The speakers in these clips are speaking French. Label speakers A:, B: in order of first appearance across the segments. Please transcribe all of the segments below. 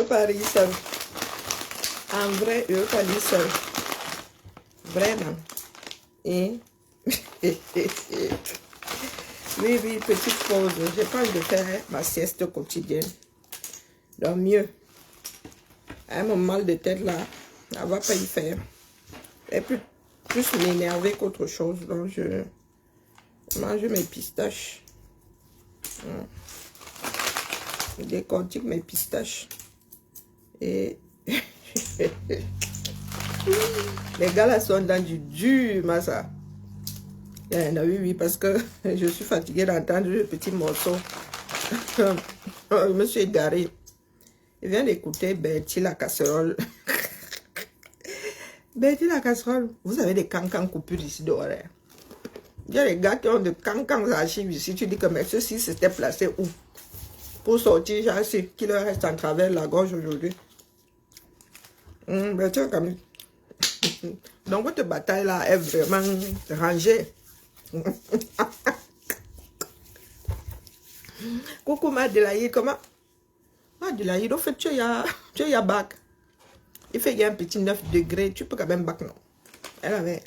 A: pas rire seul. En vrai, je ne veux pas rire seul. Vraiment. Et... oui, petite pause. J'ai pas envie de faire ma sieste quotidienne. Donc mieux. À mon mal de tête là, elle va pas y faire. Et plus m'énerver qu'autre chose. Donc je mange mes pistaches. Je décortique mes pistaches. Et les gars là sont dans du dur, massa. Oui, parce que je suis fatiguée d'entendre le petit morceau. Je me suis égarée. Je viens d'écouter Bertie la casserole. Bertie la casserole, vous avez des cancans coupures ici dehors. Il y a des gars qui ont des cancans archives ici. Tu dis que mais ceci s'était placé où? Pour sortir, j'ai assez qui leur reste en travers la gorge aujourd'hui. Bertie quand même. Donc votre bataille là est vraiment rangée. Coucou Madelaïde, comment? Madelaïde, au fait, tu es à bac. Il fait qu'il y a un petit 9 degrés, tu peux quand même bac, non? Elle avait.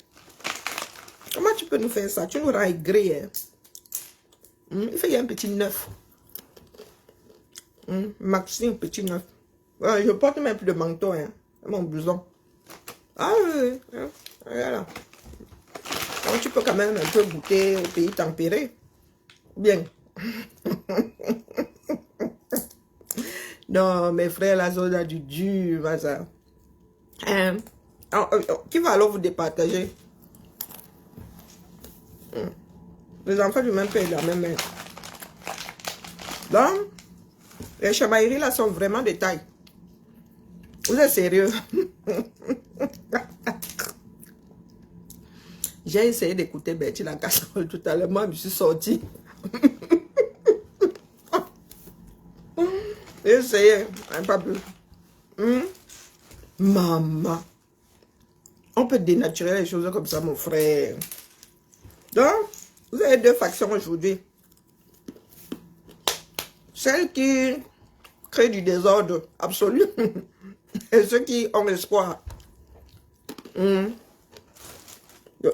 A: Comment tu peux nous faire ça? Tu nous rends aigris, hein? Il fait qu'il y a un petit 9. Maxime, petit 9. Je porte même plus de manteau, hein? Mon blouson. Ah oui, hein? Voilà. Donc tu peux quand même un peu goûter au pays tempéré. Bien. Non, mes frères, la zone a du dur, ça. Qui va alors vous départager? Les enfants du même père et de la même mère. Donc, les chamailleries là sont vraiment de taille. Vous êtes sérieux? J'ai essayé d'écouter Bertie la casserole tout à l'heure. Moi, je me suis sortie. J'ai essayé, pas plus. Maman. On peut dénaturer les choses comme ça, mon frère. Donc, vous avez deux factions aujourd'hui. Celles qui créent du désordre absolu et ceux qui ont l'espoir.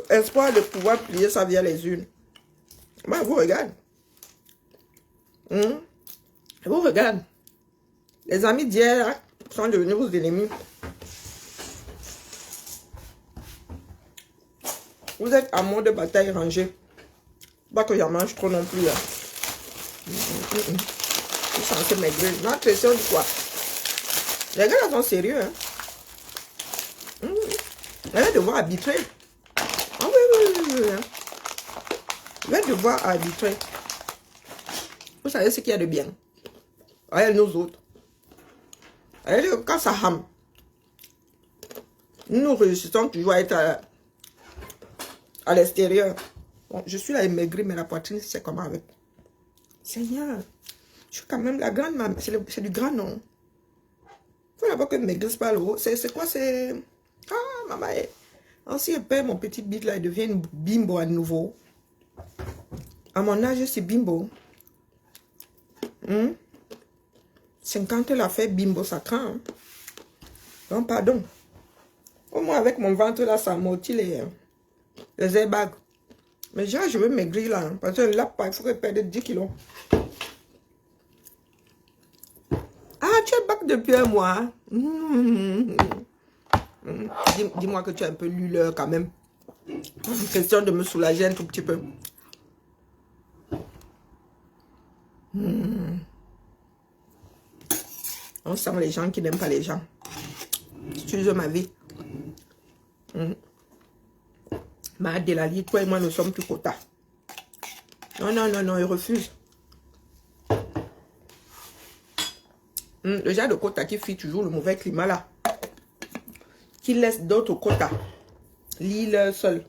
A: L'espoir de pouvoir plier ça via les unes. Moi, vous regardez. Vous regardez. Les amis d'hier sont devenus vos ennemis. Vous êtes en mode bataille rangée. Pas que j'en mange trop non plus. Hein. Je suis censé maigrir. Non, question de quoi? Les gars là sont sérieux. Hein? Je vais devoir arbitrer. Ah oui. Hein. Je vais devoir arbitrer. Vous savez ce qu'il y a de bien. Avec nous autres. Quand ça rame, nous réussissons toujours à être à l'extérieur. Bon, je suis là maigrie, mais la poitrine, c'est comment avec? Seigneur, je suis quand même la grande maman. C'est du grand nom. Il faut d'abord que je maigrisse pas le haut. C'est quoi? C'est... Ah, maman, si je perds mon petit bit là, il devient une bimbo à nouveau. À mon âge, c'est bimbo. 50 l'a fait bimbo, ça craint. Hein? Non, pardon. Au moins, avec mon ventre là, ça amortit les airbags. Mais genre, je veux maigrir là. Hein, parce que là, il faut que je perde 10 kilos. Ah, tu es bac depuis un mois. Dis-moi que tu es un peu luleur quand même. Question de me soulager un tout petit peu. On sent les gens qui n'aiment pas les gens. Excuse ma vie. Ma Adélaïde, toi et moi, nous sommes plus quota. Non, il refuse. Le genre de quota qui fuit toujours le mauvais climat là. Qui laisse d'autres quotas. L'île seule.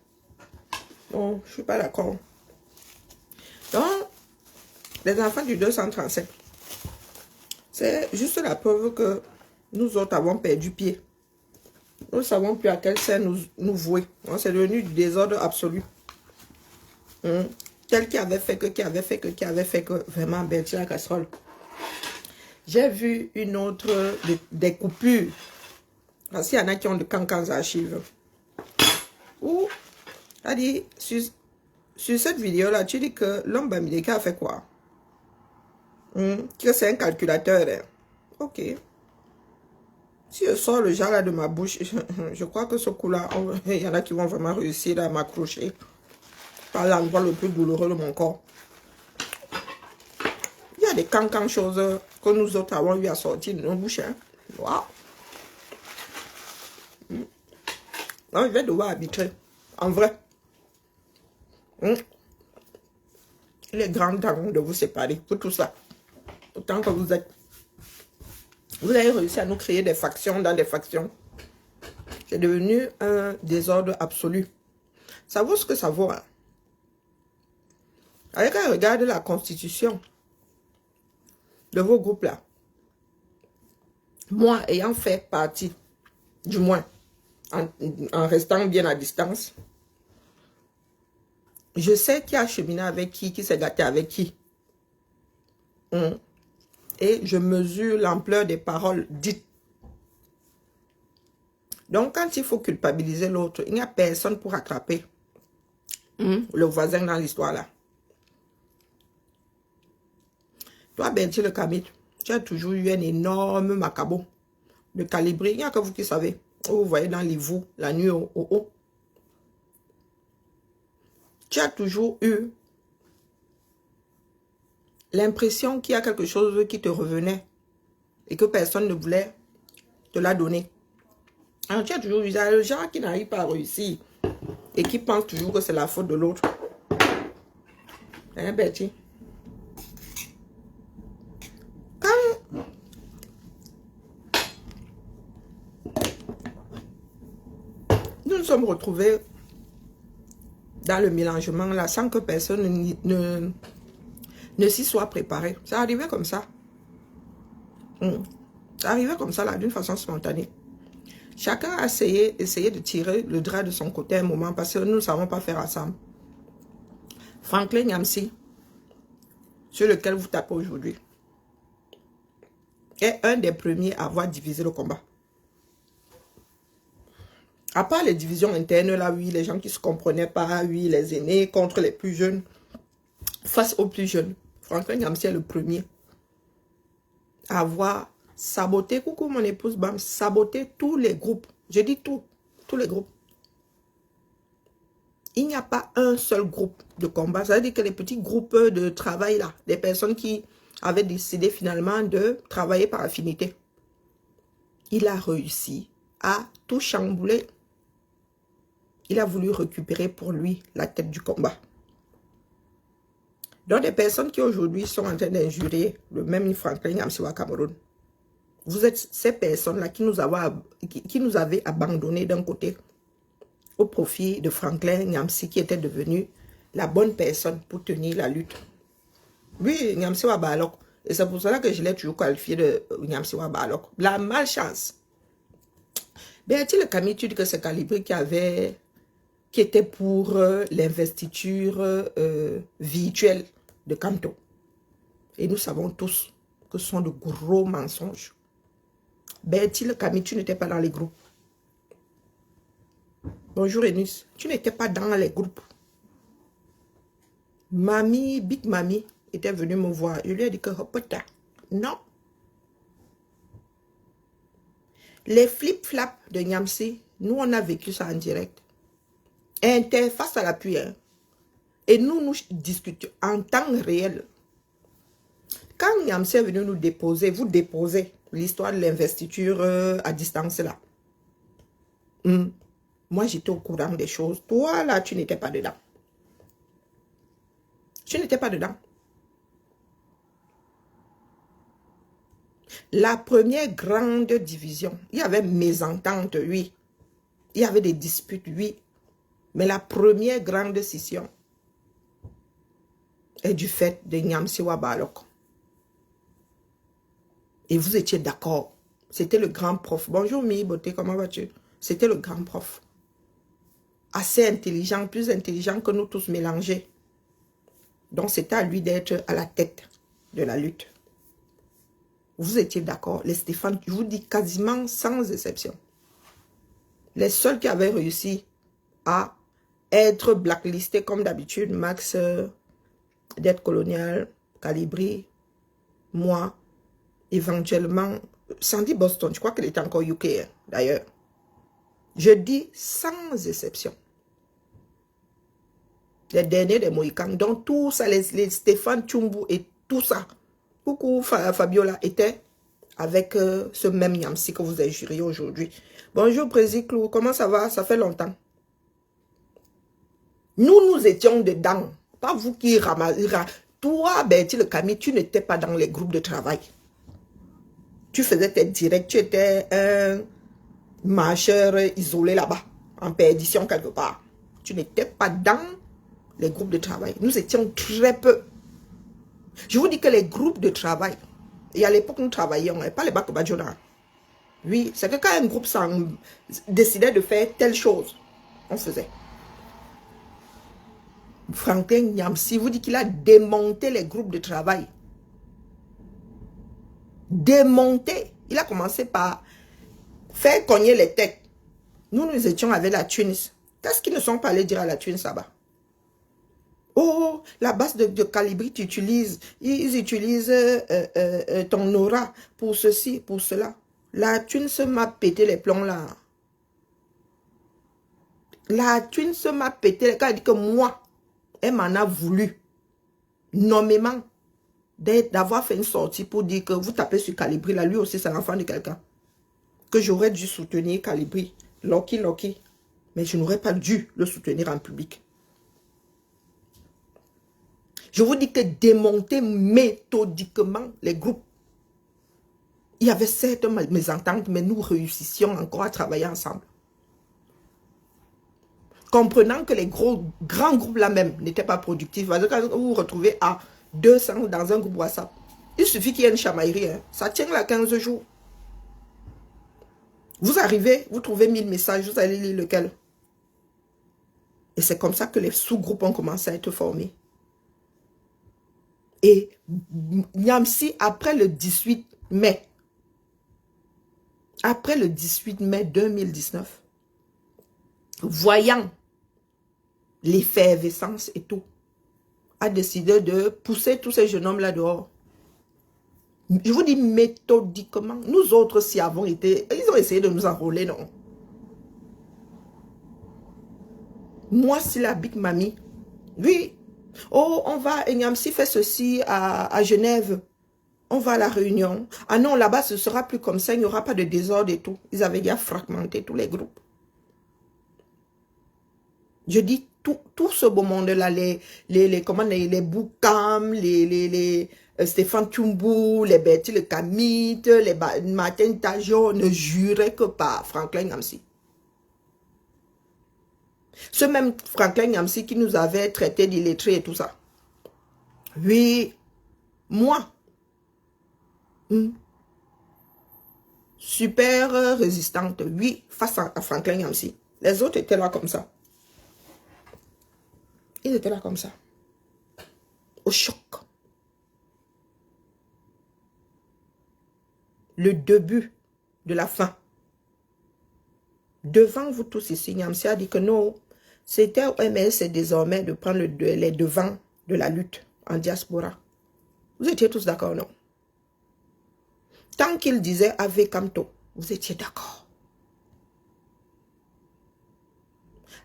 A: Non, je suis pas d'accord. Donc, les enfants du 237. C'est juste la preuve que nous autres avons perdu pied. Nous ne savons plus à quel sein nous vouer. C'est devenu du désordre absolu. Tel qui avait fait que, vraiment, Bertie la casserole. J'ai vu une autre, des coupures. Parce qu'il y en a qui ont de cancans archives. Ou, elle dit, sur cette vidéo-là, tu dis que l'homme Bamileke a fait quoi? Que c'est un calculateur. Hein. Ok. Si je sors le genre là de ma bouche, je crois que ce coup-là, il y en a qui vont vraiment réussir à m'accrocher par l'endroit le plus douloureux de mon corps. Il y a des cancans choses que nous autres avons eu à sortir de nos bouches. Hein. Waouh! Non, il va devoir arbitrer. En vrai. Il est grand temps de vous séparer pour tout ça. Autant que vous êtes. Vous avez réussi à nous créer des factions dans des factions. C'est devenu un désordre absolu. Ça vaut ce que ça vaut. Hein? Avec un regard de la constitution de vos groupes-là. Moi, ayant fait partie, du moins, en restant bien à distance, je sais qui a cheminé avec qui s'est gâté avec qui. Et je mesure l'ampleur des paroles dites. Donc, quand il faut culpabiliser l'autre, il n'y a personne pour attraper le voisin dans l'histoire là. Toi, Bertie le Kamit, tu as toujours eu un énorme macabo de calibrer. Il n'y a que vous qui savez. Vous voyez dans les vous, la nuit au haut. Tu as toujours eu l'impression qu'il y a quelque chose qui te revenait et que personne ne voulait te la donner. Alors, tu as toujours eu le genre qui n'arrive pas à réussir et qui pense toujours que c'est la faute de l'autre. Hein, Bertie? Quand nous nous sommes retrouvés dans le mélangement là, sans que personne ne s'y soit préparé. Ça arrivait comme ça. Ça arrivait comme ça là, d'une façon spontanée. Chacun a essayé de tirer le drap de son côté un moment parce que nous ne savons pas faire ensemble. Franklin Nyamsi, sur lequel vous tapez aujourd'hui, est un des premiers à avoir divisé le combat. À part les divisions internes, là, oui, les gens qui ne se comprenaient pas, oui, les aînés contre les plus jeunes, face aux plus jeunes. Franklin Nyamsi est le premier à avoir saboté, coucou mon épouse Bam, saboté tous les groupes. Je dis tous les groupes. Il n'y a pas un seul groupe de combat. Ça veut dire que les petits groupes de travail là, des personnes qui avaient décidé finalement de travailler par affinité. Il a réussi à tout chambouler. Il a voulu récupérer pour lui la tête du combat. Donc des personnes qui aujourd'hui sont en train d'injurer le même Franklin Nyamsi au Cameroun. Vous êtes ces personnes-là qui nous avaient abandonnés d'un côté au profit de Franklin Nyamsi qui était devenu la bonne personne pour tenir la lutte. Oui, Nyamsi Wabalok. Et c'est pour cela que je l'ai toujours qualifié de Nyamsi Wabalok. La malchance. Bertie le Kamit, tu dis que c'est Calibré qui était pour l'investiture virtuelle de Kanto. Et nous savons tous que ce sont de gros mensonges. Bertie le Kamit, tu n'étais pas dans les groupes. Bonjour Eunice, tu n'étais pas dans les groupes. Mamie, Big Mamie, était venue me voir. Je lui ai dit que hopota. Non. Les flip-flaps de Nyamsi, nous on a vécu ça en direct. Interface à l'appui. Hein. Et nous discutons en temps réel. Quand Nyamsi est venu nous déposer, vous déposez l'histoire de l'investiture à distance là. Moi, j'étais au courant des choses. Toi, là, tu n'étais pas dedans. Tu n'étais pas dedans. La première grande division, il y avait mésentente, oui. Il y avait des disputes, oui. Mais la première grande scission est du fait de Nyamsi Wabalok. Et vous étiez d'accord. C'était le grand prof. Bonjour, Mi Beauté, comment vas-tu? C'était le grand prof. Assez intelligent, plus intelligent que nous tous mélangés. Donc, c'était à lui d'être à la tête de la lutte. Vous étiez d'accord. Les Stéphane, je vous dis quasiment sans exception. Les seuls qui avaient réussi à être blacklistés comme d'habitude, Max, Dette Coloniale, Calibri, moi, éventuellement, Sandy Boston, je crois qu'elle était encore UK, hein, d'ailleurs. Je dis sans exception. Les derniers des Mohicans, donc tout ça, les Stéphane Tchumbu et tout ça, coucou Fabiola, était avec ce même Yamsi que vous avez juré aujourd'hui. Bonjour Président Clou, comment ça va? Ça fait longtemps. Nous étions dedans. Pas vous qui ramassez. Toi, Bertie le Camille, tu n'étais pas dans les groupes de travail. Tu faisais tes directs, tu étais un marcheur isolé là-bas, en perdition quelque part. Tu n'étais pas dans les groupes de travail. Nous étions très peu. Je vous dis que les groupes de travail, et à l'époque nous travaillions, et pas les bacs Bajona. Oui, c'est que quand un groupe décidait de faire telle chose, on faisait. Franklin Nyamsi vous dit qu'il a démonté les groupes de travail. Démonté. Il a commencé par faire cogner les têtes. Nous étions avec la Tunis. Qu'est-ce qu'ils ne sont pas allés dire à la Tunis là-bas? Oh, la base de Calibri, tu utilises. Ils utilisent ton aura pour ceci, pour cela. La Tunis m'a pété les plombs là. La Tunis m'a pété. Quand elle dit que moi, elle m'en a voulu, nommément, d'avoir fait une sortie pour dire que vous tapez sur Calibri, là, lui aussi c'est l'enfant de quelqu'un. Que j'aurais dû soutenir Calibri, Loki, mais je n'aurais pas dû le soutenir en public. Je vous dis que démonter méthodiquement les groupes. Il y avait certes mésententes, mais nous réussissions encore à travailler ensemble. Comprenant que les grands groupes là même n'étaient pas productifs. Parce que quand vous vous retrouvez à 200 dans un groupe WhatsApp, il suffit qu'il y ait une chamaillerie. Hein. Ça tient là 15 jours. Vous arrivez, vous trouvez 1000 messages, vous allez lire lequel. Et c'est comme ça que les sous-groupes ont commencé à être formés. Et Nyamsi, après le 18 mai 2019, voyant l'effervescence et tout, a décidé de pousser tous ces jeunes hommes là dehors. Je vous dis méthodiquement, nous autres si avons été, ils ont essayé de nous enrôler, non? Moi, si la Big Mamie, oui, oh, on va, Nyamsi fait ceci à Genève, on va à la Réunion. Ah non, là-bas, ce sera plus comme ça, il n'y aura pas de désordre et tout. Ils avaient déjà fragmenté tous les groupes. Je dis tout ce beau monde-là, les Boukam, les Stéphane Tchumbu, les Bertie le Camite, les Martin Tajo ne juraient que par Franklin Nyamsi. Ce même Franklin Nyamsi qui nous avait traité d'illettrés et tout ça. Oui, moi, super résistante, oui, face à Franklin Nyamsi. Les autres étaient là comme ça. Ils étaient là comme ça. Au choc. Le début de la fin. Devant vous tous ici, Nyamsi a dit que non, c'était au MS désormais de prendre les devants de la lutte en diaspora. Vous étiez tous d'accord, non? Tant qu'il disait Ave Kamto, vous étiez d'accord.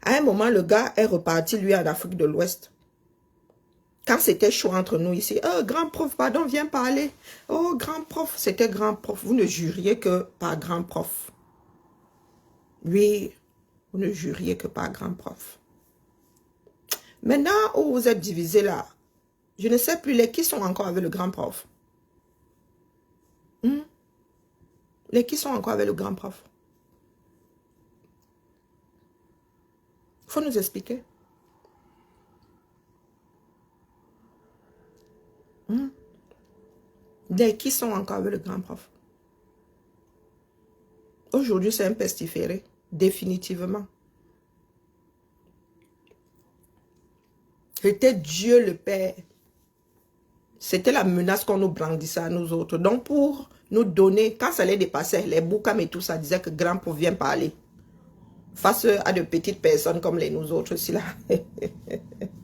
A: À un moment, le gars est reparti, lui, en Afrique de l'Ouest. Quand c'était chaud entre nous ici, oh, grand prof, pardon, viens parler. Oh, grand prof, c'était grand prof. Vous ne juriez que par grand prof. Oui, vous ne juriez que par grand prof. Maintenant où vous êtes divisés là, je ne sais plus les qui sont encore avec le grand prof. Les qui sont encore avec le grand prof. Il faut nous expliquer. Les qui sont encore avec le grand prof. Aujourd'hui, c'est un pestiféré. Définitivement. C'était Dieu le Père. C'était la menace qu'on nous brandissait à nous autres. Donc, pour nous donner, quand ça les dépassait, les boucams et tout ça, disait que grand pour vient parler. Face à de petites personnes comme les nous autres aussi là.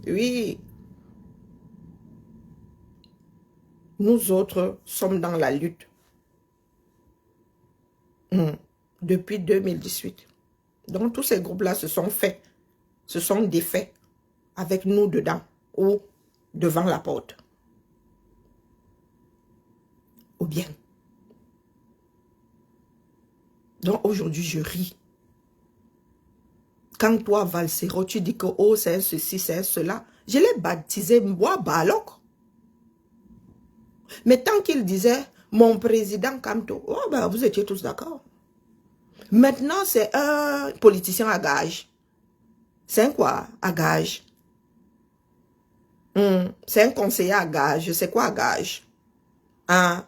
A: Oui. Nous autres sommes dans la lutte. Depuis 2018. Donc tous ces groupes-là se sont faits, se sont défaits avec nous dedans ou devant la porte. Ou bien. Donc aujourd'hui je ris. Quand toi, Valsero, tu dis que oh, c'est ceci, c'est cela, je l'ai baptisé moi, Balok. Mais tant qu'il disait, mon président Kamto, oh, ben, vous étiez tous d'accord. Maintenant, c'est un politicien à gage. C'est un quoi à gage? C'est un conseiller à gage. C'est quoi à gage? Hein?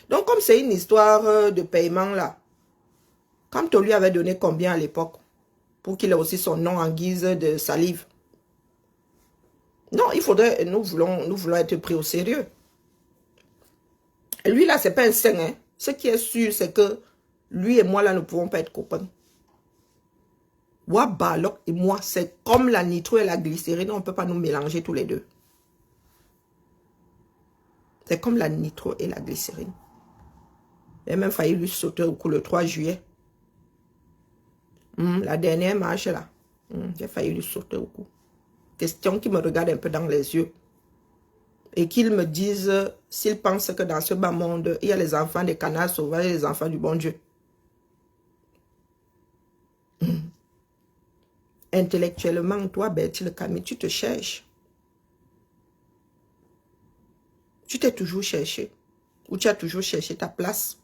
A: Donc, comme c'est une histoire de paiement, là, Kamto lui avait donné combien à l'époque? Pour qu'il ait aussi son nom en guise de salive. Non, il faudrait, nous voulons être pris au sérieux. Lui, là, c'est pas un saint. Hein. Ce qui est sûr, c'est que lui et moi, là, ne pouvons pas être copains. Wabalok et moi, c'est comme la nitro et la glycérine. On ne peut pas nous mélanger tous les deux. C'est comme la nitro et la glycérine. J'ai même failli lui sauter au cou le 3 juillet. La dernière marche, là. J'ai failli lui sauter au cou. Question qu'il me regarde un peu dans les yeux. Et qu'ils me disent s'ils pensent que dans ce bas monde, il y a les enfants des canards sauvages et les enfants du bon Dieu. Intellectuellement, toi, Bertil Camille, tu te cherches. Tu t'es toujours cherché. Ou tu as toujours cherché ta place.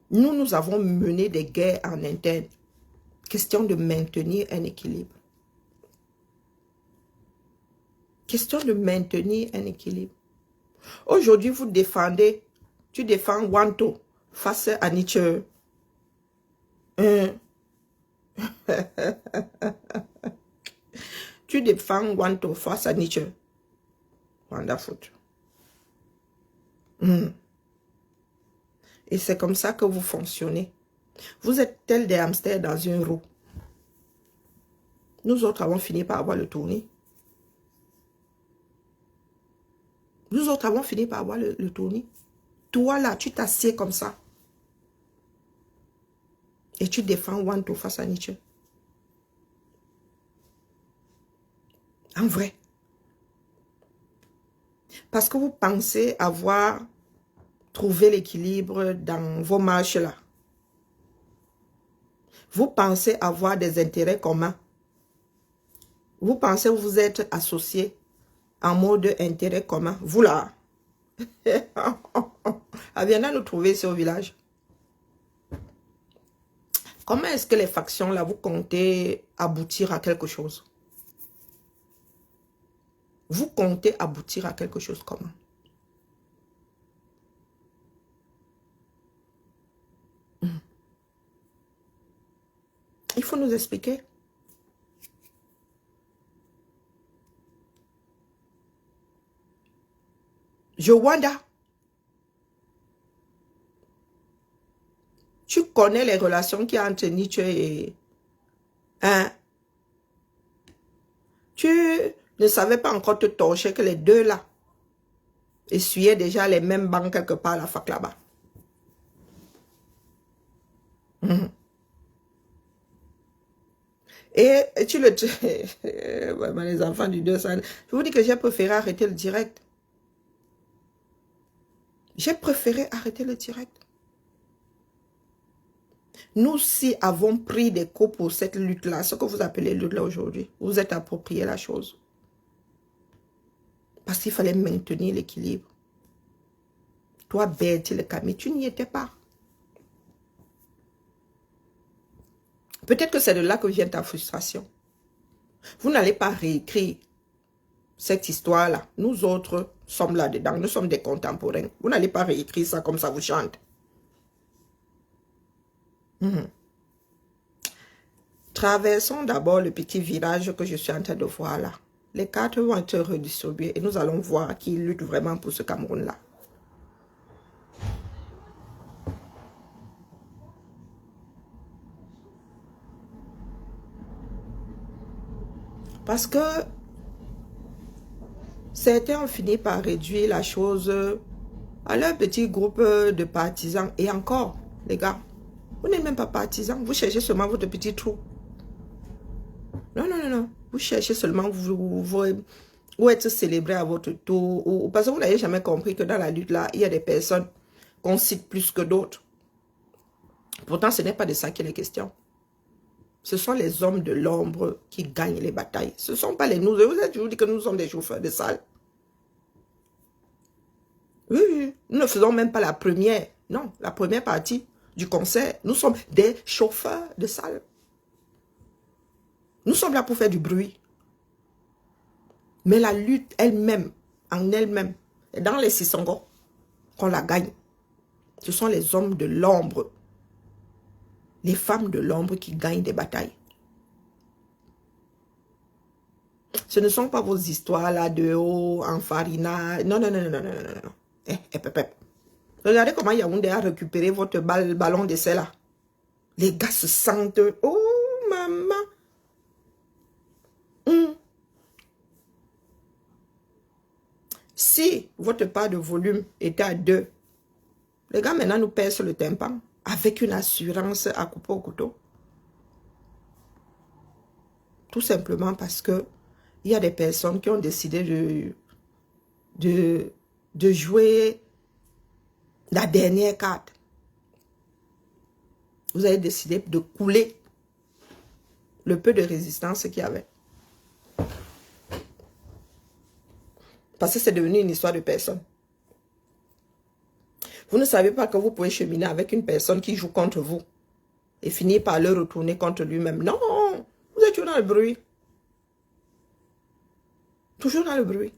A: Nous avons mené des guerres en interne. Question de maintenir un équilibre. Question de maintenir un équilibre. Aujourd'hui, vous défendez, tu défends Wanto face à Nietzsche. Tu défends Wanto face à Nietzsche. Wonderful. Et c'est comme ça que vous fonctionnez. Vous êtes tels des hamsters dans une roue. Nous autres avons fini par avoir le tournis. Nous autres avons fini par avoir le tournis. Toi là, tu t'assieds comme ça. Et tu défends Wanto face à Nietzsche. En vrai. Parce que vous pensez avoir trouvé l'équilibre dans vos marches là. Vous pensez avoir des intérêts communs. Vous pensez vous être associés en mode intérêt commun. Vous là. Viens nous trouver ici au village. Comment est-ce que les factions là, vous comptez aboutir à quelque chose? Vous comptez aboutir à quelque chose comment? Il faut nous expliquer. Jowanda, tu connais les relations qu'il y a entre Nietzsche et... Hein? Tu ne savais pas encore te torcher que les deux là essuyaient déjà les mêmes bancs quelque part à la fac là-bas. Et tu le... les enfants du 200... Je vous dis que j'ai préféré arrêter le direct. J'ai préféré arrêter le direct. Nous, si avons pris des coups pour cette lutte-là, ce que vous appelez lutte-là aujourd'hui, vous êtes approprié la chose. Parce qu'il fallait maintenir l'équilibre. Toi, Bertil Camille, tu n'y étais pas. Peut-être que c'est de là que vient ta frustration. Vous n'allez pas réécrire cette histoire-là. Nous autres sommes là-dedans. Nous sommes des contemporains. Vous n'allez pas réécrire ça comme ça vous chante. Traversons d'abord le petit virage que je suis en train de voir là. les cartes vont être redistribuées et nous allons voir qui lutte vraiment pour ce Cameroun-là. Parce que certains ont fini par réduire la chose à leur petit groupe de partisans. Et encore, les gars, vous n'êtes même pas partisans. Vous cherchez seulement votre petit trou. Non, non, non, non. Vous cherchez seulement vous être célébré à votre tour. Parce que vous n'avez jamais compris que dans la lutte, là, il y a des personnes qu'on cite plus que d'autres. Pourtant, ce n'est pas de ça qu'il est question. Ce sont les hommes de l'ombre qui gagnent les batailles. Ce ne sont pas les nous. Vous avez toujours dit que nous sommes des chauffeurs de salle. Oui, oui. Nous ne faisons même pas la première. Non, la première partie du concert. Nous sommes des chauffeurs de salle. Nous sommes là pour faire du bruit. Mais la lutte elle-même, en elle-même, dans les Sisongo, qu'on la gagne. Ce sont les hommes de l'ombre. Les femmes de l'ombre qui gagnent des batailles. Ce ne sont pas vos histoires là de haut, en farina. Non, non, non, non, non, non, non, non. Regardez comment Yaoundé a récupéré votre ballon d'essai là. Les gars se sentent. Oh, maman. Si votre part de volume était à 2, les gars maintenant nous percent le tympan avec une assurance à couper au couteau. Tout simplement parce que il y a des personnes qui ont décidé de jouer la dernière carte. Vous avez décidé de couler le peu de résistance qu'il y avait. Parce que c'est devenu une histoire de personne. Vous ne savez pas que vous pouvez cheminer avec une personne qui joue contre vous et finir par le retourner contre lui-même. Non, vous êtes toujours dans le bruit. Toujours dans le bruit.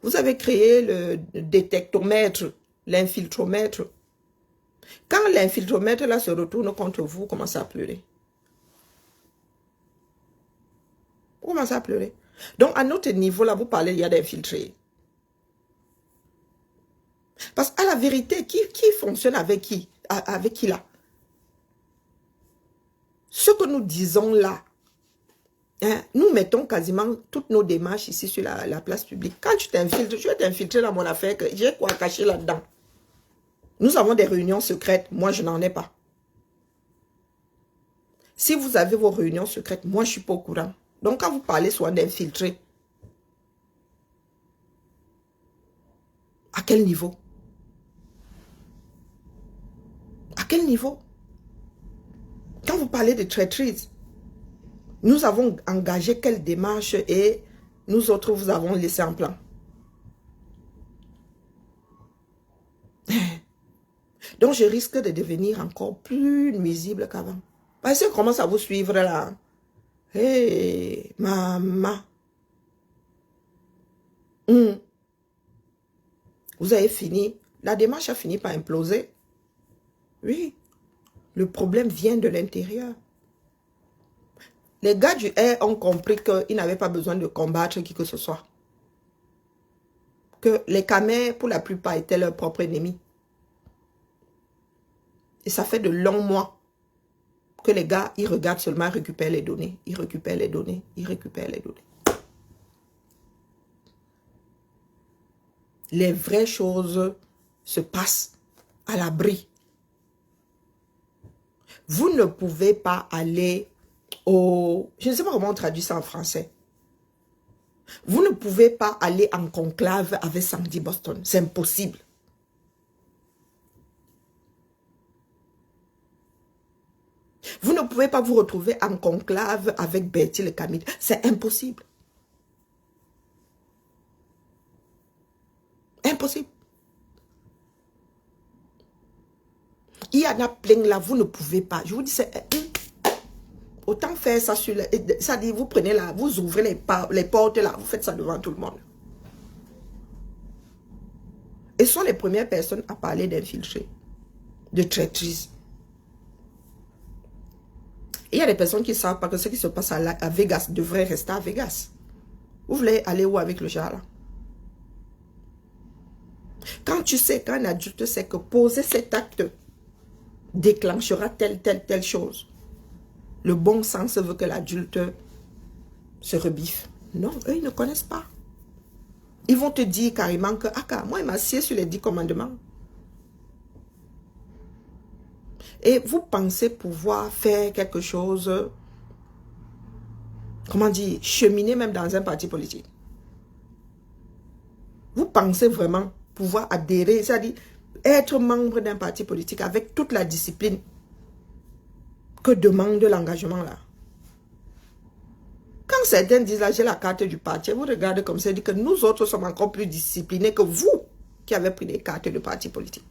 A: Vous avez créé le détectomètre, l'infiltromètre. Quand l'infiltromètre là se retourne contre vous, vous commencez à pleurer. Vous commencez à pleurer. Donc, à notre niveau, là, vous parlez, il y a d'infiltrés. Parce qu'à la vérité, qui fonctionne avec qui? Avec qui là? Ce que nous disons là, hein, nous mettons quasiment toutes nos démarches ici sur la place publique. Quand tu t'infiltres, je vais t'infiltrer dans mon affaire, que j'ai quoi cacher là-dedans. Nous avons des réunions secrètes, moi je n'en ai pas. Si vous avez vos réunions secrètes, moi je ne suis pas au courant. Donc, quand vous parlez soit d'infiltrer, à quel niveau? À quel niveau? Quand vous parlez de traîtrise, nous avons engagé quelle démarche et nous autres, vous avons laissé en plan. Donc, je risque de devenir encore plus nuisible qu'avant. Parce que je commence à vous suivre là. Hé, maman. Vous avez fini. La démarche a fini par imploser. Oui. Le problème vient de l'intérieur. Les gars du R ont compris qu'ils n'avaient pas besoin de combattre qui que ce soit. Que les Khmers, pour la plupart, étaient leurs propres ennemis. Et ça fait de longs mois que les gars, ils regardent seulement, ils récupèrent les données. Ils récupèrent les données. Ils récupèrent les données. Les vraies choses se passent à l'abri. Vous ne pouvez pas aller au... Je ne sais pas comment on traduit ça en français. Vous ne pouvez pas aller en conclave avec Sandy Boston. C'est impossible. Vous ne pouvez pas vous retrouver en conclave avec Betty le Camille. C'est impossible. Impossible. Il y en a plein là, vous ne pouvez pas. Je vous dis, c'est... Autant faire ça sur... Ça dit, vous prenez là, vous ouvrez les portes là, vous faites ça devant tout le monde. Et ce sont les premières personnes à parler d'infiltrés, de traîtrise. Il y a des personnes qui ne savent pas que ce qui se passe à Vegas devrait rester à Vegas. Vous voulez aller où avec le genre là? Quand tu sais, quand un adulte sait que poser cet acte déclenchera telle chose, le bon sens veut que l'adulte se rebiffe. Non, eux, ils ne connaissent pas. Ils vont te dire carrément que, ah, moi, il m'assied sur les 10 commandements. Et vous pensez pouvoir faire quelque chose, comment dire, cheminer même dans un parti politique. Vous pensez vraiment pouvoir adhérer, c'est-à-dire être membre d'un parti politique avec toute la discipline que demande l'engagement là. Quand certains disent là, j'ai la carte du parti, vous regardez comme ça et dites que nous autres sommes encore plus disciplinés que vous qui avez pris des cartes de parti politique.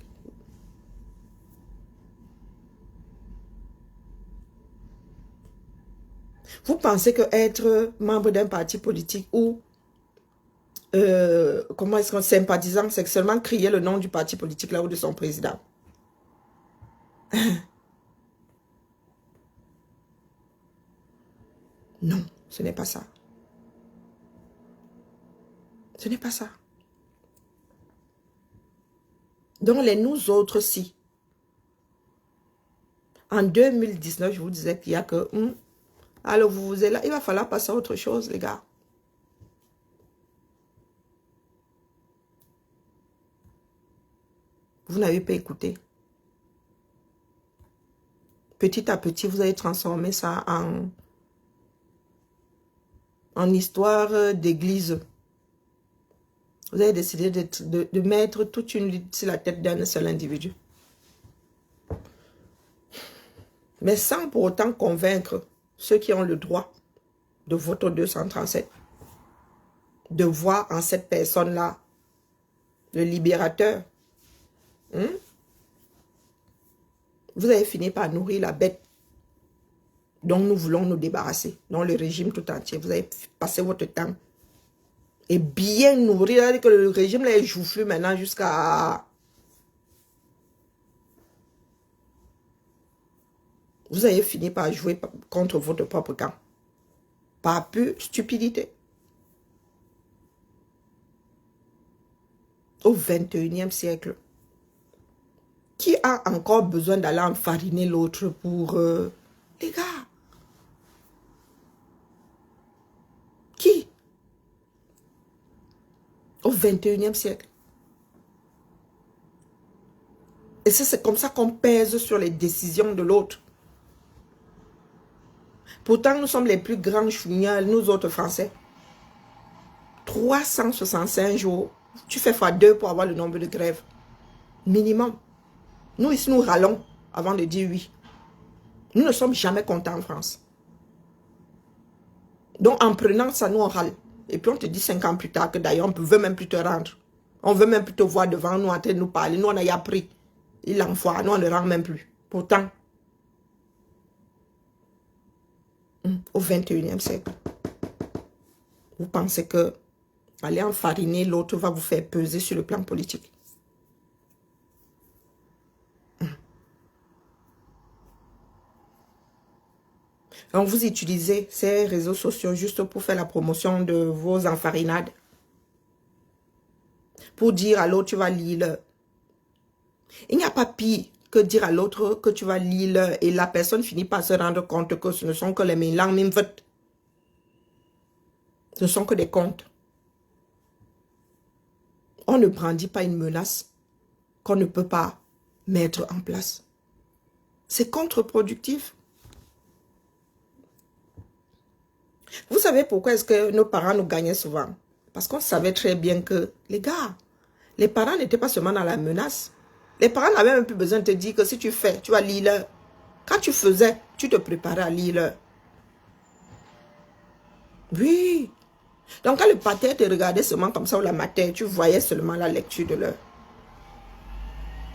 A: Vous pensez que être membre d'un parti politique ou comment est-ce qu'on sympathisant, c'est seulement crier le nom du parti politique là ou de son président? Non, ce n'est pas ça. Ce n'est pas ça. Donc les nous autres, si. En 2019, je vous disais qu'il y a que... alors vous êtes là, il va falloir passer à autre chose, les gars. Vous n'avez pas écouté. Petit à petit, vous allez transformer ça en histoire d'église. Vous avez décidé de mettre toute une lutte sur la tête d'un seul individu. Mais sans pour autant convaincre ceux qui ont le droit de voter au 237, de voir en cette personne-là le libérateur. Vous avez fini par nourrir la bête dont nous voulons nous débarrasser, dont le régime tout entier. Vous avez passé votre temps et bien nourrir, que le régime là est joufflu maintenant jusqu'à... Vous avez fini par jouer contre votre propre camp. Par pure stupidité. Au 21e siècle. Qui a encore besoin d'aller enfariner l'autre pour... les gars. Qui? Au 21e siècle. Et c'est comme ça qu'on pèse sur les décisions de l'autre. Pourtant, nous sommes les plus grands chouignards, nous autres Français. 365 jours. Tu fais x2 pour avoir le nombre de grèves. Minimum. Nous, ici, nous râlons avant de dire oui. Nous ne sommes jamais contents en France. Donc, en prenant ça, nous, on râle. Et puis, on te dit 5 ans plus tard que d'ailleurs, on ne veut même plus te rendre. On ne veut même plus te voir devant nous en train de nous parler. Nous, on a appris. Il l'envoie. Nous, on ne le rend même plus. Pourtant, au 21e siècle, vous pensez que aller enfariner l'autre va vous faire peser sur le plan politique. Donc, vous utilisez ces réseaux sociaux juste pour faire la promotion de vos enfarinades. Pour dire à l'autre, tu vas lire. Il n'y a pas pire que dire à l'autre que tu vas lire et la personne finit par se rendre compte que ce ne sont que les mélanges, même votes. Ce ne sont que des comptes. On ne brandit pas une menace qu'on ne peut pas mettre en place. C'est contre-productif. Vous savez pourquoi est-ce que nos parents nous gagnaient souvent? Parce qu'on savait très bien que, les gars, les parents n'étaient pas seulement dans la menace. Les parents n'avaient même plus besoin de te dire que si tu fais, tu vas lire. Quand tu faisais, tu te préparais à lire. Oui. Donc quand le pater te regardait seulement comme ça ou la mater, tu voyais seulement la lecture de l'heure.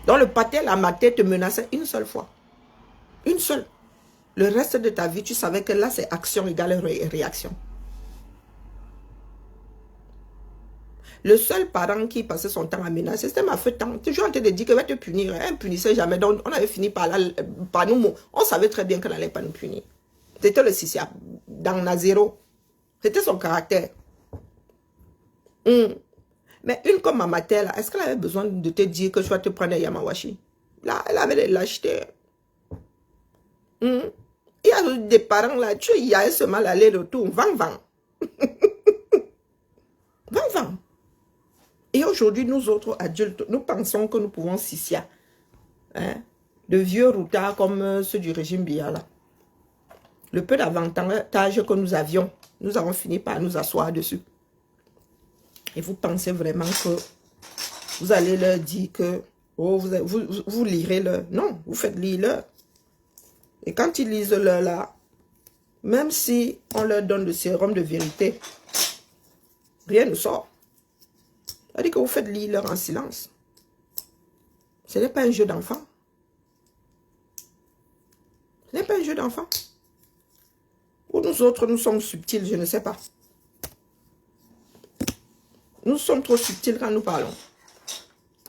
A: Donc le pater, la mater te menaçait une seule fois. Une seule. Le reste de ta vie, tu savais que là, c'est action égale réaction. Le seul parent qui passait son temps à menacer, c'était ma feu temps. Toujours en train de dire que va te punir. Elle ne punissait jamais. Donc, on avait fini par nous. On savait très bien qu'elle n'allait pas nous punir. C'était le Sissia, dans Nazero. C'était son caractère. Mais une comme Mamatel, là, est-ce qu'elle avait besoin de te dire que je vais te prendre un Yamawashi? Là, elle avait de l'acheter. Il y a des parents là, il y a ce mal aller-retour, 20. Et aujourd'hui, nous autres adultes, nous pensons que nous pouvons sissia. Hein? De vieux routards comme ceux du régime Biya là. Le peu d'avantages que nous avions, nous avons fini par nous asseoir dessus. Et vous pensez vraiment que vous allez leur dire que oh, vous lirez leur. Non, vous faites lire leur. Et quand ils lisent leur là, même si on leur donne le sérum de vérité, rien ne sort. Ça dit que vous faites lire leur en silence. Ce n'est pas un jeu d'enfant. Ce n'est pas un jeu d'enfant. Ou nous autres, nous sommes subtils, je ne sais pas. Nous sommes trop subtils quand nous parlons.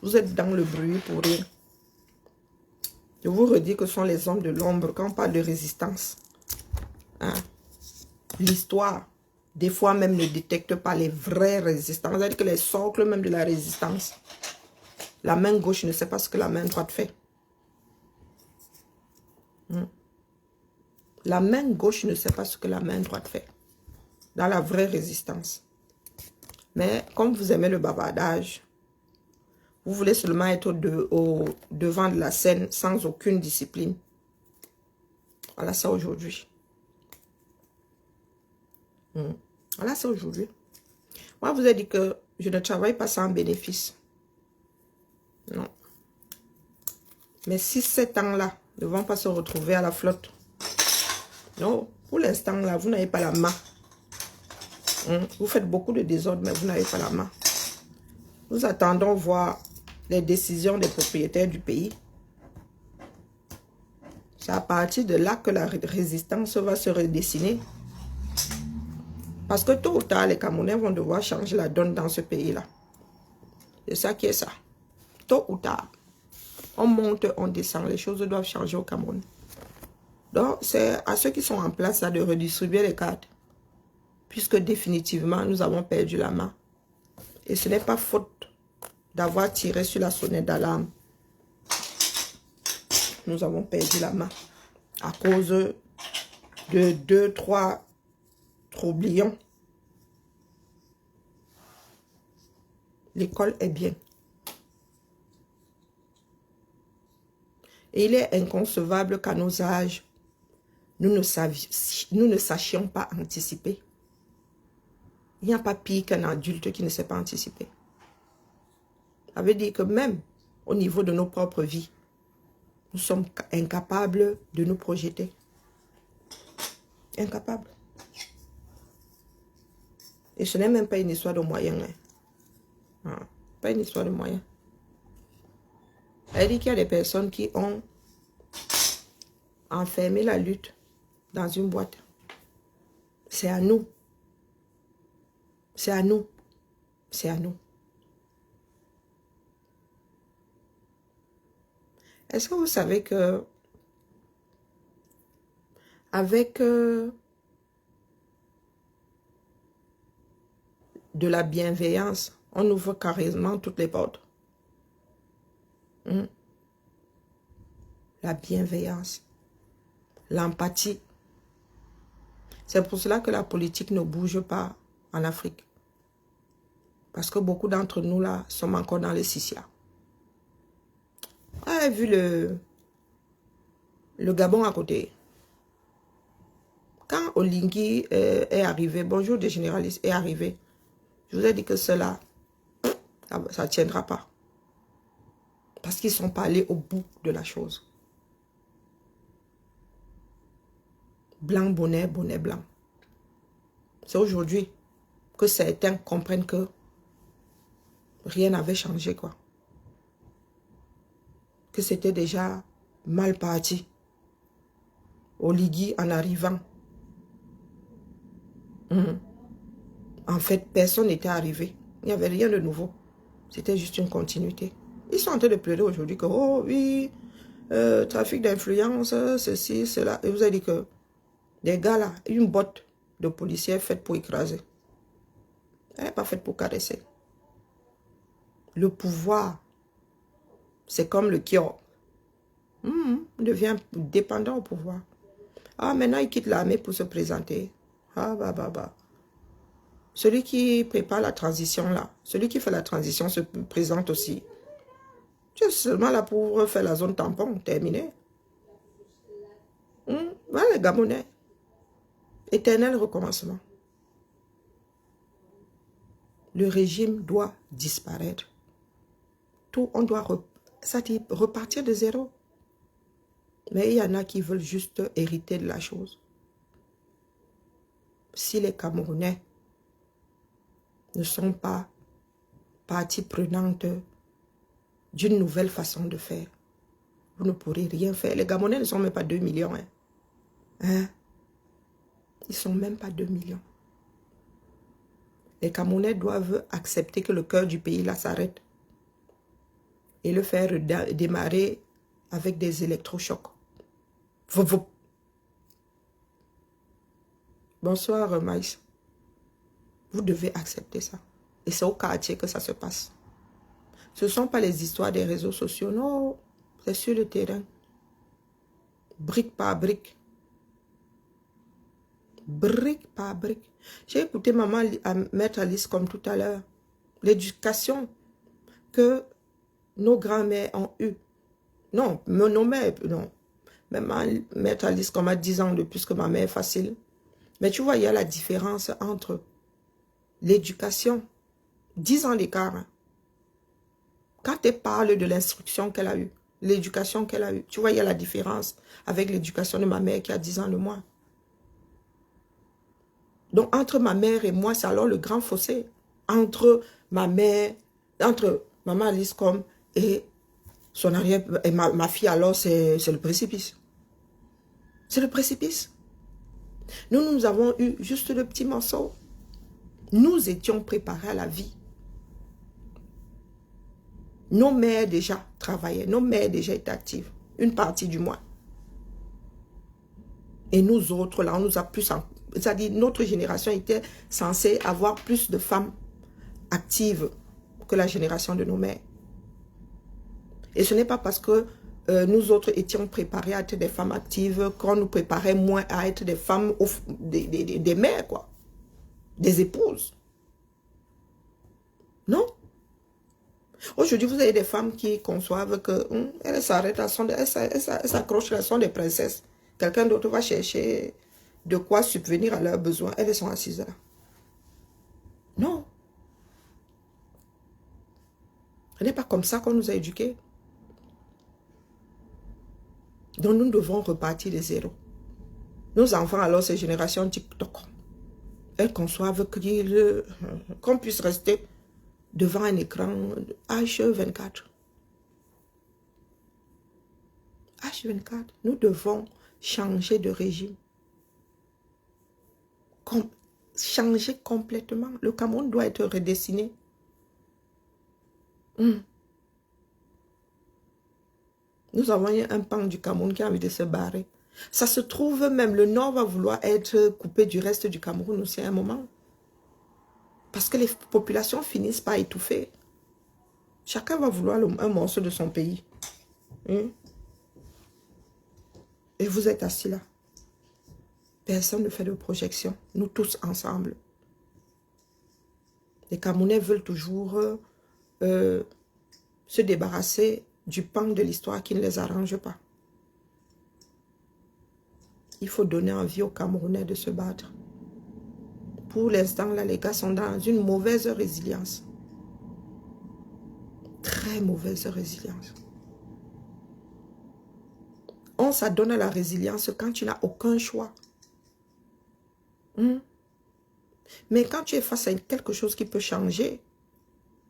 A: Vous êtes dans le bruit pour rien. Je vous redis que ce sont les hommes de l'ombre quand on parle de résistance. Hein? L'histoire, des fois même, ne détecte pas les vraies résistances. C'est-à-dire que les socles même de la résistance. La main gauche ne sait pas ce que la main droite fait. La main gauche ne sait pas ce que la main droite fait. Dans la vraie résistance. Mais comme vous aimez le bavardage, vous voulez seulement être au devant de la scène sans aucune discipline. Voilà ça aujourd'hui. Voilà ça aujourd'hui. Moi, je vous ai dit que je ne travaille pas sans bénéfice. Non. Mais si ces temps-là ne vont pas se retrouver à la flotte. Non, pour l'instant, là, vous n'avez pas la main. Vous faites beaucoup de désordre, mais vous n'avez pas la main. Nous attendons voir les décisions des propriétaires du pays. C'est à partir de là que la résistance va se redessiner. Parce que tôt ou tard, les Camerounais vont devoir changer la donne dans ce pays-là. C'est ça qui est ça. Tôt ou tard. On monte, on descend. Les choses doivent changer au Cameroun. Donc, c'est à ceux qui sont en place là, de redistribuer les cartes. Puisque définitivement, nous avons perdu la main. Et ce n'est pas faute d'avoir tiré sur la sonnette d'alarme. Nous avons perdu la main. À cause de 2-3 troublions. L'école est bien. Et il est inconcevable qu'à nos âges, nous ne sachions pas anticiper. Il n'y a pas pire qu'un adulte qui ne sait pas anticiper. Ça veut dire que même au niveau de nos propres vies, nous sommes incapables de nous projeter. Incapables. Et ce n'est même pas une histoire de moyens. Hein. Pas une histoire de moyens. Elle dit qu'il y a des personnes qui ont enfermé la lutte dans une boîte. C'est à nous. C'est à nous. C'est à nous. Est-ce que vous savez que avec de la bienveillance, on ouvre carrément toutes les portes. La bienveillance, l'empathie. C'est pour cela que la politique ne bouge pas en Afrique. Parce que beaucoup d'entre nous là sommes encore dans les sissia. Vous avez vu le Gabon à côté. Quand Olingi est arrivé, bonjour des généralistes est arrivé, je vous ai dit que cela, ça ne tiendra pas. Parce qu'ils ne sont pas allés au bout de la chose. Blanc, bonnet, bonnet, blanc. C'est aujourd'hui que certains comprennent que rien n'avait changé, quoi. Que c'était déjà mal parti. Oligui en arrivant. En fait, personne n'était arrivé. Il n'y avait rien de nouveau. C'était juste une continuité. Ils sont en train de pleurer aujourd'hui que, oh oui, trafic d'influence, ceci, cela. Et vous avez dit que des gars là, une botte de policiers faite pour écraser. Elle n'est pas faite pour caresser. Le pouvoir, c'est comme le kiosque. On devient dépendant au pouvoir. Ah, maintenant, il quitte l'armée pour se présenter. Ah, bah. Celui qui prépare la transition, là, celui qui fait la transition se présente aussi. Tu es seulement là pour faire la zone tampon, terminé. Voilà les Gabonais. Éternel recommencement. Le régime doit disparaître. Tout, on doit repartir de zéro. Mais il y en a qui veulent juste hériter de la chose. Si les Camerounais ne sont pas partie prenante d'une nouvelle façon de faire, vous ne pourrez rien faire. Les Gabonais ne sont même pas 2 millions. Ils ne sont même pas 2 millions. Les Camerounais doivent accepter que le cœur du pays là s'arrête et le faire démarrer avec des électrochocs. Bonsoir, Maïs. Vous devez accepter ça. Et c'est au quartier que ça se passe. Ce ne sont pas les histoires des réseaux sociaux, non. C'est sur le terrain. Brique par brique. Brique par brique. J'ai écouté maman mettre Alice comme tout à l'heure. L'éducation que nos grands-mères ont eue. Non, nos mères, non. Même mettre Alice comme à 10 ans de plus que ma mère est facile. Mais tu vois, il y a la différence entre l'éducation, 10 ans d'écart. Hein. Quand elle parle de l'instruction qu'elle a eue, l'éducation qu'elle a eue, tu vois, il y a la différence avec l'éducation de ma mère qui a 10 ans de moins. Donc, entre ma mère et moi, c'est alors le grand fossé. Entre ma mère, entre maman Alice comme et son arrière, et ma fille, alors, c'est le précipice. C'est le précipice. Nous avons eu juste le petit morceau. Nous étions préparés à la vie. Nos mères déjà travaillaient, nos mères déjà étaient actives, une partie du moins. Et nous autres, là, on nous a plus... C'est-à-dire, notre génération était censée avoir plus de femmes actives que la génération de nos mères. Et ce n'est pas parce que nous autres étions préparés à être des femmes actives qu'on nous préparait moins à être des femmes, des mères, quoi. Des épouses. Non. Aujourd'hui, vous avez des femmes qui conçoivent que elles s'arrêtent, elles s'accrochent, elles sont des princesses. Quelqu'un d'autre va chercher de quoi subvenir à leurs besoins. Elles sont assises là. Non. Ce n'est pas comme ça qu'on nous a éduqués. Donc nous devons repartir de zéro. Nos enfants, alors, ces générations TikTok, elles conçoivent qu'on puisse rester devant un écran H24. H24, nous devons changer de régime. Changer complètement. Le Cameroun doit être redessiné. Nous avons eu un pan du Cameroun qui a envie de se barrer. Ça se trouve même, le Nord va vouloir être coupé du reste du Cameroun aussi à un moment. Parce que les populations finissent par étouffer. Chacun va vouloir un morceau de son pays. Et vous êtes assis là. Personne ne fait de projection. Nous tous ensemble. Les Camerounais veulent toujours se débarrasser du pan de l'histoire qui ne les arrange pas. Il faut donner envie aux Camerounais de se battre. Pour l'instant, là, les gars sont dans une mauvaise résilience. Très mauvaise résilience. On s'adonne à la résilience quand tu n'as aucun choix. Mais quand tu es face à quelque chose qui peut changer,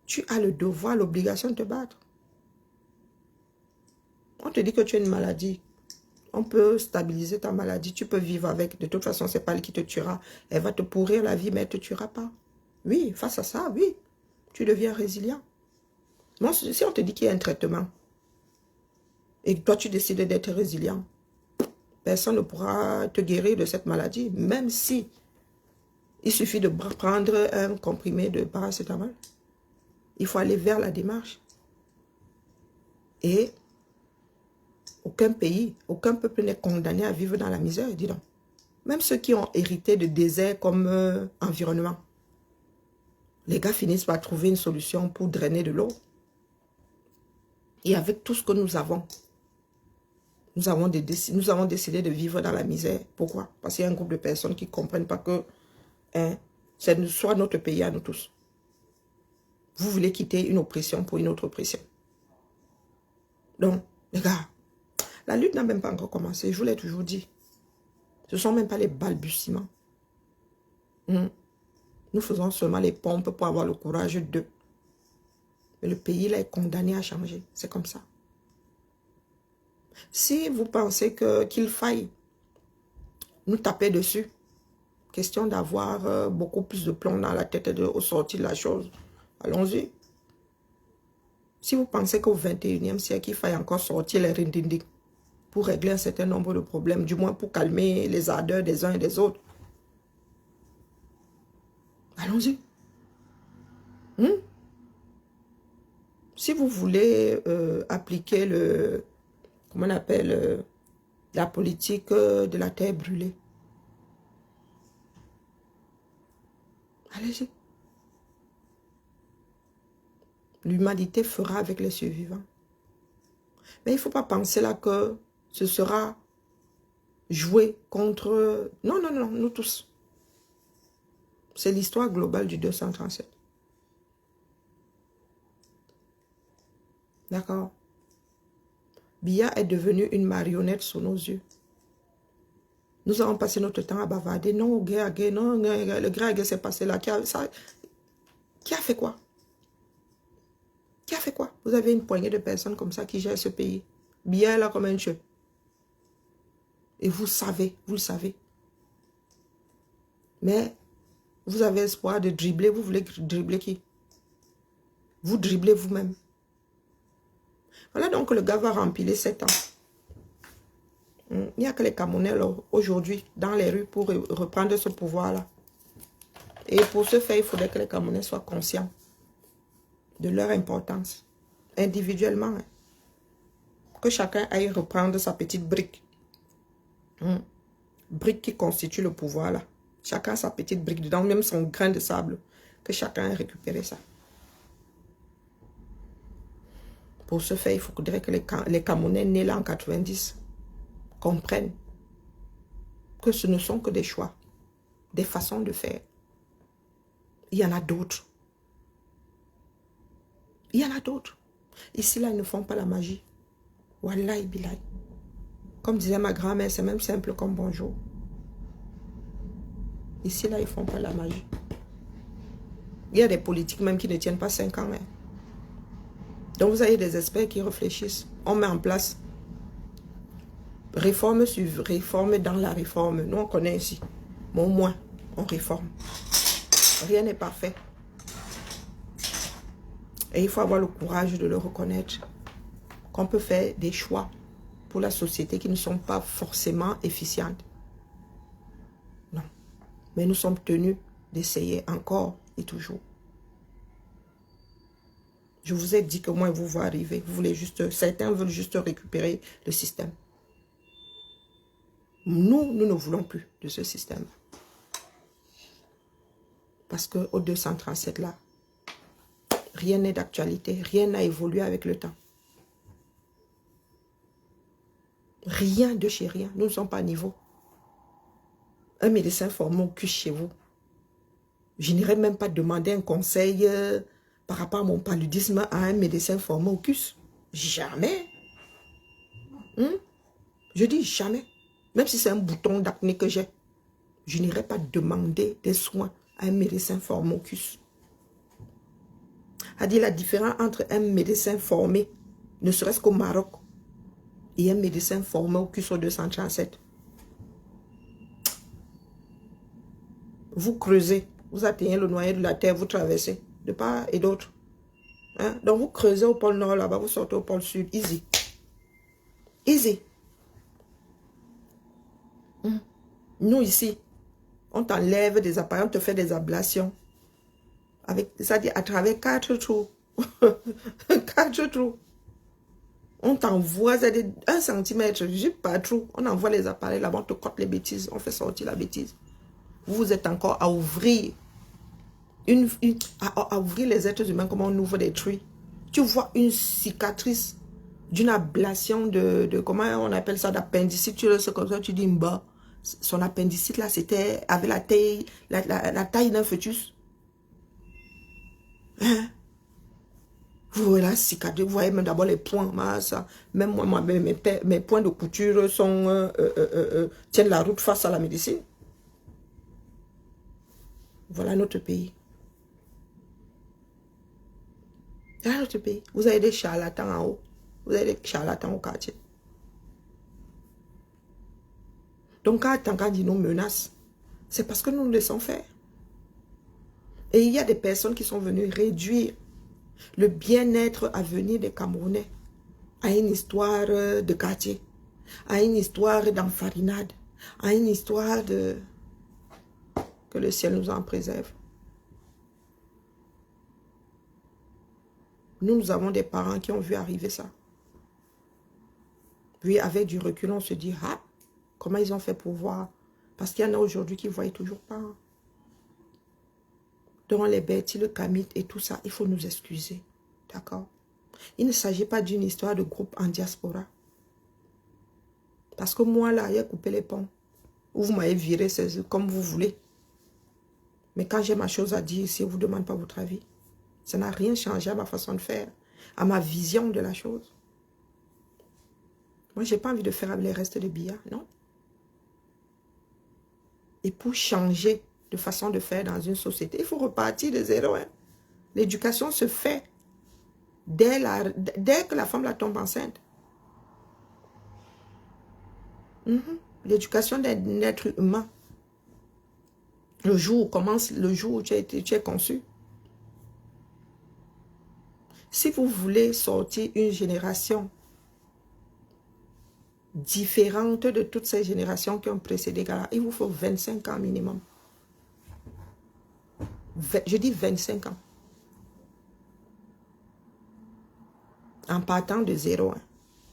A: tu as le devoir, l'obligation de te battre. On te dit que tu as une maladie. On peut stabiliser ta maladie. Tu peux vivre avec. De toute façon, ce n'est pas elle qui te tuera. Elle va te pourrir la vie, mais elle ne te tuera pas. Oui, face à ça, oui. Tu deviens résilient. Bon, si on te dit qu'il y a un traitement, et que toi, tu décides d'être résilient, personne ne pourra te guérir de cette maladie, même si il suffit de prendre un comprimé de paracétamol. Il faut aller vers la démarche. Et aucun pays, aucun peuple n'est condamné à vivre dans la misère, dis donc. Même ceux qui ont hérité de désert comme environnement. Les gars finissent par trouver une solution pour drainer de l'eau. Et avec tout ce que nous avons, nous avons décidé de vivre dans la misère. Pourquoi? Parce qu'il y a un groupe de personnes qui ne comprennent pas que c'est soit notre pays à nous tous. Vous voulez quitter une oppression pour une autre oppression. Donc, les gars, la lutte n'a même pas encore commencé. Je vous l'ai toujours dit. Ce ne sont même pas les balbutiements. Nous faisons seulement les pompes pour avoir le courage d'eux. Mais le pays là est condamné à changer. C'est comme ça. Si vous pensez qu'il faille nous taper dessus, question d'avoir beaucoup plus de plomb dans la tête et de sortir de la chose, allons-y. Si vous pensez qu'au 21e siècle, il faille encore sortir les rindindik pour régler un certain nombre de problèmes, du moins pour calmer les ardeurs des uns et des autres, allons-y. Si vous voulez appliquer comment on appelle, la politique de la terre brûlée, allez-y. L'humanité fera avec les survivants. Mais il ne faut pas penser là que ce sera joué contre... Non, non, non, nous tous. C'est l'histoire globale du 237. D'accord? Biya est devenue une marionnette sous nos yeux. Nous avons passé notre temps à bavarder. Non, guerre, non, le guerre s'est passé là. Qui a fait quoi? Qui a fait quoi? Vous avez une poignée de personnes comme ça qui gèrent ce pays. Biya est là comme un jeu. Et vous savez, vous le savez. Mais vous avez espoir de dribbler. Vous voulez dribbler qui? Vous dribblez vous-même. Voilà donc le gars va remplir 7 ans. Il n'y a que les Camerounais aujourd'hui dans les rues pour reprendre ce pouvoir-là. Et pour ce faire, il faudrait que les Camerounais soient conscients de leur importance. Individuellement. Que chacun aille reprendre sa petite brique. Brique qui constitue le pouvoir là. Chacun a sa petite brique dedans, même son grain de sable. Que chacun ait récupéré ça. Pour ce faire, il faudrait que les Camerounais nés là en 90 comprennent que ce ne sont que des choix, des façons de faire. Il y en a d'autres. Il y en a d'autres. Ici, là, ils ne font pas la magie. Wallahi billahi. Comme disait ma grand-mère, c'est même simple comme bonjour. Ici, là, ils ne font pas la magie. Il y a des politiques même qui ne tiennent pas 5 ans. Donc, vous avez des experts qui réfléchissent. On met en place réforme sur réforme dans la réforme. Nous, on connaît ici. Mais au moins, on réforme. Rien n'est parfait. Et il faut avoir le courage de le reconnaître. Qu'on peut faire des choix pour la société qui ne sont pas forcément efficientes. Non. Mais nous sommes tenus d'essayer encore et toujours. Je vous ai dit que moi, vous va arriver. Vous voulez juste, certains veulent juste récupérer le système. Nous ne voulons plus de ce système. Parce qu'au 237 là, rien n'est d'actualité. Rien n'a évolué avec le temps. Rien de chez rien. Nous ne sommes pas à niveau. Un médecin formé au cul chez vous. Je n'irai même pas demander un conseil par rapport à mon paludisme à un médecin formé au cul. Jamais. Je dis jamais. Même si c'est un bouton d'acné que j'ai, je n'irai pas demander des soins à un médecin formé au cul. A dit la différence entre un médecin formé, ne serait-ce qu'au Maroc, et un médecin formé au cul au 237. Vous creusez, vous atteignez le noyau de la terre, vous traversez de part et d'autre. Donc vous creusez au pôle nord là-bas, vous sortez au pôle sud. Easy. Easy. Nous ici, on t'enlève des appareils, on te fait des ablations. C'est-à-dire à travers 4 trous. 4 trous. On t'envoie 1 centimètre, juste pas trop. On envoie les appareils là-bas, on te cote les bêtises, on fait sortir la bêtise. Vous êtes encore à ouvrir, à ouvrir les êtres humains comme on ouvre des trucs. Tu vois une cicatrice d'une ablation de comment on appelle ça, d'appendicite, tu le sais comme ça, tu dis bah, son appendicite là, c'était avec la taille d'un fœtus. Hein? Vous voyez la cicatrice, vous voyez même d'abord les points, ça. Même moi mes points de couture sont, tiennent la route face à la médecine. Voilà notre pays. Voilà notre pays. Vous avez des charlatans en haut. Vous avez des charlatans au quartier. Donc quand Tankadi nous menace, c'est parce que nous nous laissons faire. Et il y a des personnes qui sont venues réduire le bien-être à venir des Camerounais à une histoire de quartier, à une histoire d'enfarinade, à une histoire de... Que le ciel nous en préserve. Nous avons des parents qui ont vu arriver ça. Puis avec du recul, on se dit, ah, comment ils ont fait pour voir? Parce qu'il y en a aujourd'hui qui ne voient toujours pas. Dans les bêtis, le camite et tout ça, il faut nous excuser. D'accord? Il ne s'agit pas d'une histoire de groupe en diaspora. Parce que moi, là, j'ai coupé les ponts. Ou vous m'avez viré, c'est comme vous voulez. Mais quand j'ai ma chose à dire ici, je ne vous demande pas votre avis. Ça n'a rien changé à ma façon de faire, à ma vision de la chose. Moi, je n'ai pas envie de faire avec les restes de billard, non. Et pour changer de façon de faire dans une société, il faut repartir de zéro. Hein. L'éducation se fait dès que la femme la tombe enceinte. L'éducation d'un être humain. Le jour commence, le jour où tu es conçu. Si vous voulez sortir une génération différente de toutes ces générations qui ont précédé, il vous faut 25 ans minimum. Je dis 25 ans. En partant de zéro. Hein.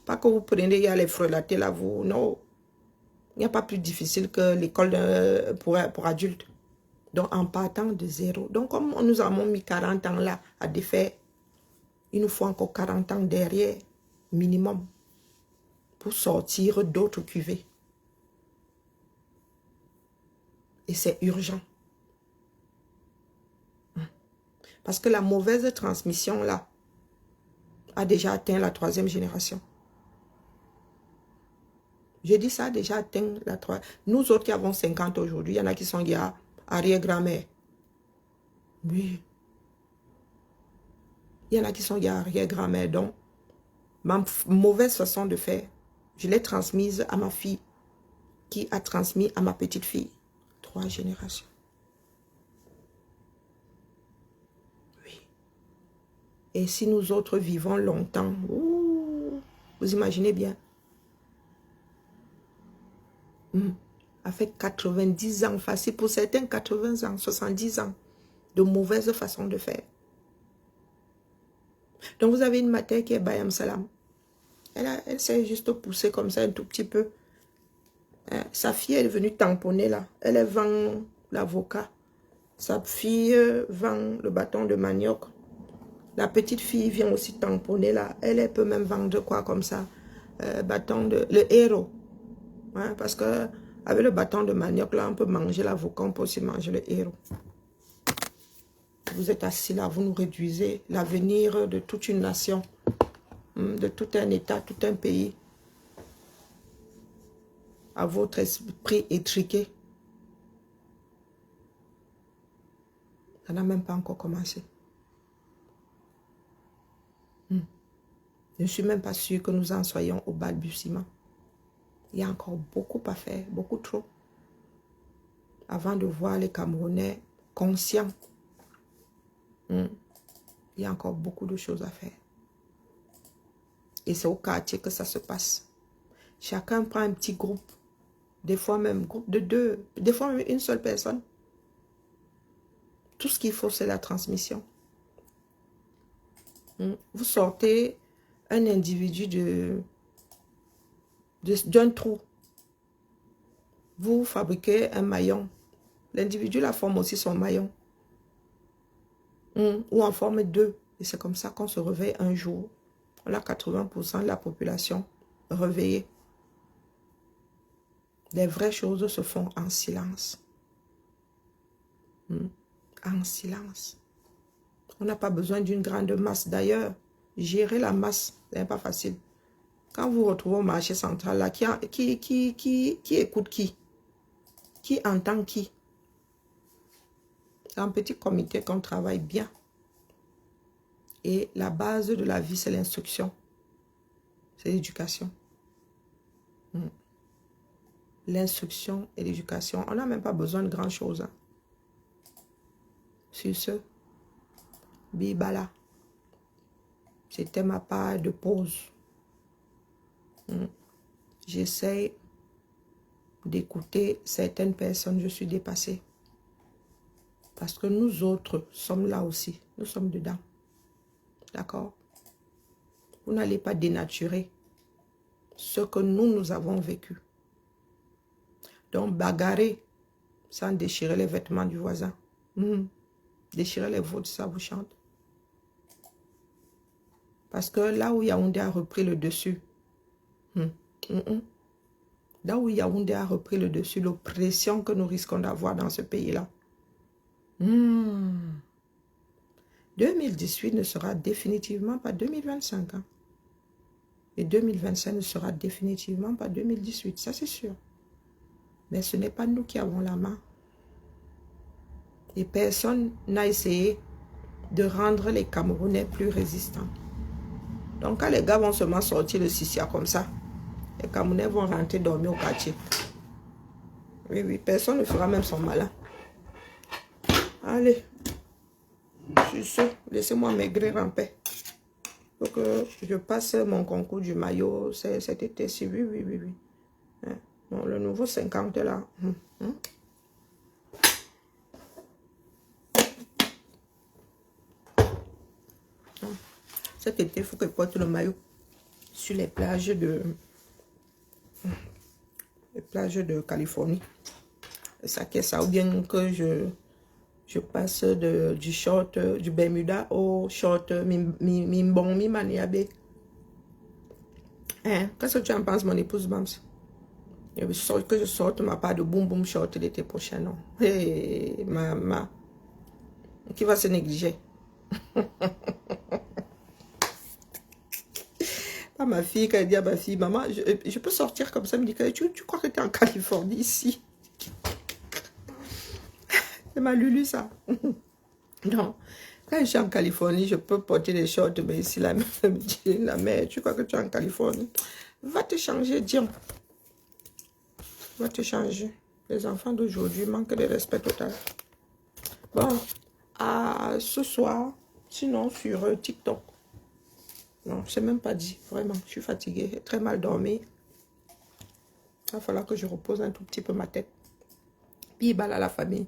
A: Pas que vous preniez, il y a les frelatés là, vous. Non. Il n'y a pas plus difficile que l'école pour adultes. Donc, en partant de zéro. Donc, comme nous avons mis 40 ans là à défaire, il nous faut encore 40 ans derrière, minimum, pour sortir d'autres cuvées. Et c'est urgent. Parce que la mauvaise transmission là a déjà atteint la 3e génération. Je dis ça a déjà atteint la 3e. Nous autres qui avons 50 aujourd'hui, il y en a qui sont arrière-grand-mère. Oui. Il y en a qui sont arrière-grand-mère. Donc, ma mauvaise façon de faire, je l'ai transmise à ma fille, qui a transmis à ma petite fille. 3 générations. Oui. Et si nous autres vivons longtemps, vous imaginez bien. Avec 90 ans, facile pour certains, 80 ans, 70 ans, de mauvaise façon de faire. Donc vous avez une mater qui est Bayam Salam. Elle s'est juste poussée comme ça un tout petit peu. Sa fille est venue tamponner là. Elle vend l'avocat. Sa fille vend le bâton de manioc. La petite fille vient aussi tamponner là. Elle peut même vendre quoi comme ça. Bâton de... Le héros. Hein, parce que avec le bâton de manioc là, on peut manger l'avocat, on peut aussi manger le héros. Vous êtes assis là, vous nous réduisez l'avenir de toute une nation, de tout un État, tout un pays, à votre esprit étriqué. Ça n'a même pas encore commencé. Je ne suis même pas sûre que nous en soyons au balbutiement. Il y a encore beaucoup à faire, beaucoup trop, avant de voir les Camerounais conscients. Il y a encore beaucoup de choses à faire. Et c'est au quartier que ça se passe. Chacun prend un petit groupe. Des fois même groupe de 2. Des fois même une seule personne. Tout ce qu'il faut, c'est la transmission. Vous sortez un individu d'un trou. Vous fabriquez un maillon. L'individu la forme aussi son maillon. Ou en forme deux. Et c'est comme ça qu'on se réveille un jour. On a 80% de la population réveillée. Les vraies choses se font en silence. En silence. On n'a pas besoin d'une grande masse. D'ailleurs, gérer la masse, ce n'est pas facile. Quand vous retrouvez au marché central, là, qui écoute qui? Qui entend qui? C'est un petit comité qu'on travaille bien. Et la base de la vie, c'est l'instruction. C'est l'éducation. L'instruction et l'éducation. On n'a même pas besoin de grand chose. Hein. Sur ce, Bibala. C'était ma part de pause. J'essaie d'écouter certaines personnes. Je suis dépassée. Parce que nous autres sommes là aussi. Nous sommes dedans. D'accord? Vous n'allez pas dénaturer ce que nous avons vécu. Donc, bagarrer sans déchirer les vêtements du voisin. Déchirer les vôtres, ça vous chante. Parce que là où Yaoundé a repris le dessus, là où Yaoundé a repris le dessus, l'oppression que nous risquons d'avoir dans ce pays-là, 2018 ne sera définitivement pas 2025. Hein. Et 2025 ne sera définitivement pas 2018, ça c'est sûr. Mais ce n'est pas nous qui avons la main. Et personne n'a essayé de rendre les Camerounais plus résistants. Donc quand les gars vont seulement sortir le Sissia comme ça, les Camerounais vont rentrer dormir au quartier. Oui, oui, personne ne fera même son malin. Allez, sur ce, laissez-moi maigrir en paix. Faut que je passe mon concours du maillot cet été-ci. Oui, oui, oui, oui. Hein? Bon, le nouveau 50 là. Cet été, il faut que je porte le maillot sur les plages de Californie. Ça qui est ça. Ou bien que je passe du short, du Bermuda au short Mimbon, Mimaniabe. Hein? Qu'est-ce que tu en penses, mon épouse Bams? Que je sorte ma part de boom boom short l'été prochain, non? Hey, maman. Qui va se négliger? Pas ma fille, quand elle dit à ma fille, maman, je peux sortir comme ça, elle me dit, tu crois que tu es en Californie ici? C'est ma Lulu, ça. Non. Quand je suis en Californie, je peux porter des shorts, mais ici, la mère me dit, la mère, tu crois que tu es en Californie? Va te changer, Dion. Va te changer. Les enfants d'aujourd'hui manquent de respect total. Bon, à ce soir, sinon sur TikTok. Non, je ne sais même pas dit, vraiment, je suis fatiguée, j'ai très mal dormi. Il va falloir que je repose un tout petit peu ma tête. Puis, à la famille.